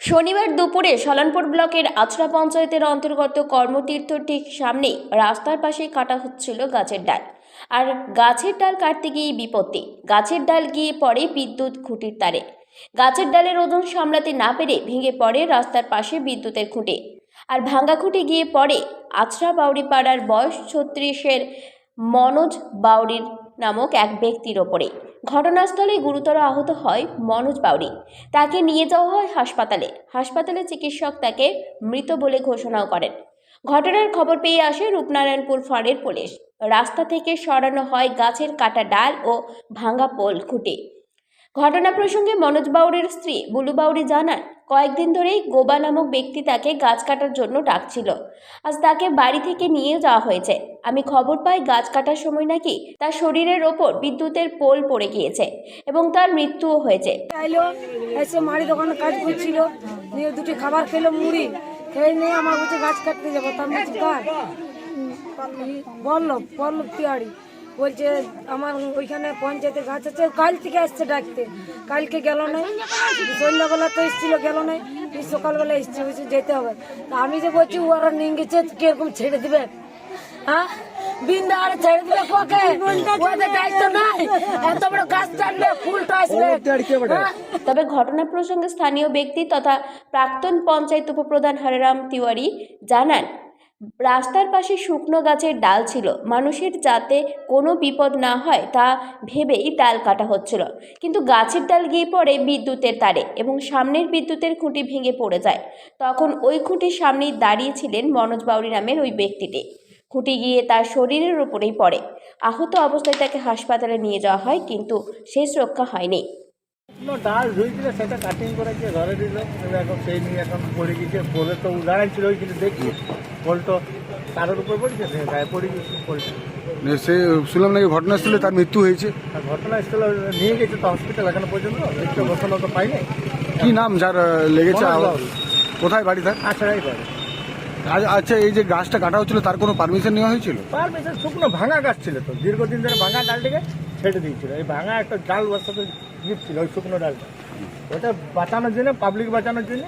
শনিবার দুপুরে সলানপুর ব্লকের আচরা পঞ্চায়েতের অন্তর্গত কর্মতীর্থ ঠিক সামনে রাস্তার পাশে কাটা হচ্ছিল গাছের ডাল। আর গাছের ডাল কাটতে গিয়ে বিপত্তি, গাছের ডাল গিয়ে পড়ে বিদ্যুৎ খুঁটির তারে। গাছের ডালের ওজন সামলাতে না পেরে ভেঙে পড়ে রাস্তার পাশে বিদ্যুতের খুঁটে। আর ভাঙ্গা খুঁটে গিয়ে পড়ে আচরা বাউরি পাড়ার বয়স 36-এর মনোজ বাউরির নামক এক ব্যক্তির ওপরে। ঘটনাস্থলে গুরুতর আহত হয় মনোজ বাউরি। তাকে নিয়ে যাওয়া হয় হাসপাতালে চিকিৎসক তাকে মৃত বলে ঘোষণাও করেন। ঘটনার খবর পেয়ে আসে রূপনারায়ণপুর ফাঁড়ির পুলিশ। রাস্তা থেকে সরানো হয় গাছের কাটা ডাল ও ভাঙা পোল খুঁটে। ঘটনা প্রসঙ্গে মনোজ বাউরির স্ত্রী বুলু বাউরি জানান, কয়েকদিন ধরেই গোবা নামক ব্যক্তি তাকে গাছ কাটার জন্য ডাকছিল। আজ তাকে বাড়ি থেকে নিয়ে যাওয়া হয়েছে। আমি খবর পাই গাছ কাটার সময় নাকি তার শরীরের ওপর বিদ্যুতের পোল পড়ে গিয়েছে এবং তার মৃত্যুও হয়েছে। এসে মারি দোকানে কাজ করছিল, নিয়ে দুটি খাবার খেলো, মুড়ি খেয়ে নিয়ে আমার বলছে গাছ কাটতে যাবো। তার বলছি কার বললো পিয়াড়ি বলছে আমার ওইখানে পঞ্চায়েতের গাছ আছে, কাল থেকে আসছে ডাকতে। কালকে গেল নাই, সন্ধ্যাবেলা তো এসেছিল, গেল নাই, সকালবেলা এসছে, বলছে যেতে হবে। তা আমি যে বলছি ওরা নিয়ে গেছে, কিরকম ছেড়ে দিবে? হ্যাঁ, বিন্দা আর ছেড়ে দিবে কাকে? ওদের দায়িত্ব নাই, এত বড় গাছ টানবে, ফুলটা আসবে। তবে ঘটনা প্রসঙ্গে স্থানীয় ব্যক্তি তথা প্রাক্তন পঞ্চায়েত উপপ্রধান হরেরাম তিওয়ারি জানান, রাস্তার পাশে শুকনো গাছের ডাল ছিল, মানুষের যাতে কোনো বিপদ না হয় তা ভেবেই ডাল কাটা হচ্ছিল। কিন্তু গাছের ডাল গিয়ে পড়ে বিদ্যুতের তারে এবং সামনের বিদ্যুতের খুঁটি ভেঙে পড়ে যায়। তখন ওই খুঁটির সামনেই দাঁড়িয়েছিলেন মনোজ বাউরি নামের ওই ব্যক্তিটি। খুঁটি গিয়ে তার শরীরের উপরেই পড়ে। আহত অবস্থায় তাকে হাসপাতালে নিয়ে যাওয়া হয়, কিন্তু শেষ রক্ষা হয়নি। ডাল ধুইছিল, সেটা কাটিং করে গিয়ে ঘরে দিল। এখন সেই নিয়ে এখন পড়ে গেছে। পোলে তো উদাহরণ ছিল, ওইখানে দেখি পোলটো তারের উপর পড়েছে, গায়ে পড়ে গেছে পোলটা। সে শুনলাম নাকি ঘটনাস্থলে তার মৃত্যু হয়েছে। ঘটনাস্থলে নিয়ে গেছে তো হসপিটাল, এখনো পর্যন্ত দেখতে ঘটনা তো পাইনি। কি নাম যার লেগেছে? কোথায় বাড়ি তার? আছড়াই বাড়ি। আচ্ছা, এই যে গাছটা কাটা হচ্ছিল তার কোনো পারমিশন নেওয়া হয়েছিল? পারমিশন, শুকনো ভাঙা গাছ ছিল তো, দীর্ঘদিন ধরে ভাঙা ডালটিকে ছেড়ে দিয়েছিল। এই ভাঙা একটা ডাল বসাতে জিপ ছিল, ওই শুকনো ডালটা, ওটা বাঁচানোর জন্য, পাবলিক বাঁচানোর জন্য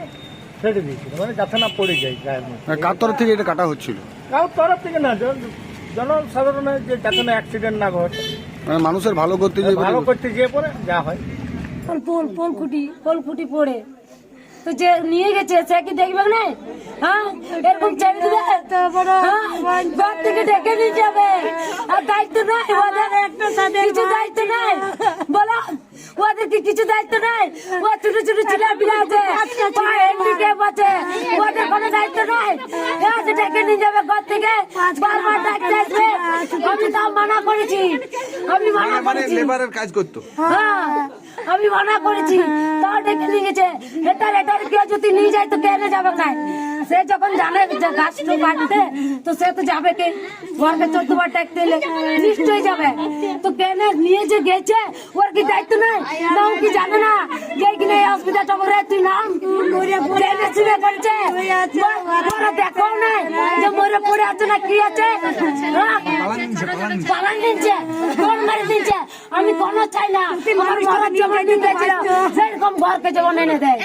ছেড়ে দিয়েছিল, মানে যাতে না পড়ে যায় গায়ের মধ্যে। কার তরফ থেকে এটা কাটা হচ্ছিল? কারোর তরফ থেকে না, জনসাধারণের যে যাতে না অ্যাক্সিডেন্ট না ঘটে, মানে মানুষের ভালো করতে যে ভালো করতে যেয়ে পরে যা হয়। পোল খুঁটি পড়ে তো যে নিয়ে গেছে সে কি দেখবে না? হ্যাঁ, এরকম ছেড়ে দিবে? ঘর থেকে ডেকে নিয়ে যাবে, আর দায়িত্ব নাই ওদের, কিছু দায়িত্ব নাই বলো, ওদের কি কিছু দায়িত্ব নাই? ও ছোট ছোট ছেলেপিলা আছে, হ্যান্ডিক্যাপ আছে, ওদের কোনো দায়িত্ব নাই? ডেকে নিয়ে যাবে ঘর থেকে, বারবার ডাকতে আসবে। আমি তাও মানা করেছি, লেবারের কাজ করতো। হ্যাঁ, আমি মানা করেছি, তাও ডেকে নিয়ে গেছে। এটার কেউ যদি নিয়ে যায় তো কেন যাবে না? সে যখন জানে যে গাছ তো কাটতে, তো সে তো যাবে কে? ঘরকে 14 বার ডাকতে এলে নিশ্চয়ই যাবে। তো কেন নিয়ে যে গেছে, ওর কি দায়িত্ব নাই? না, ও কি জানে না যে কিনা এই হসপিটালটা বলে তুই নাম জেনে শুনে করেছে? ওরা দেখো নাই যে মরে পড়ে আছে না কি আছে? পালান দিচ্ছে, কোন মারি দিচ্ছে। আমি কোনো চাই না, আমার মরার জমা দিন দিয়েছিল, সেরকম ঘরকে যেমন এনে দেয়।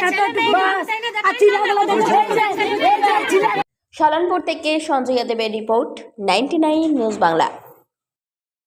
সলানপুর থেকে সঞ্জয় দেবের রিপোর্ট, 99 নিউজ বাংলা।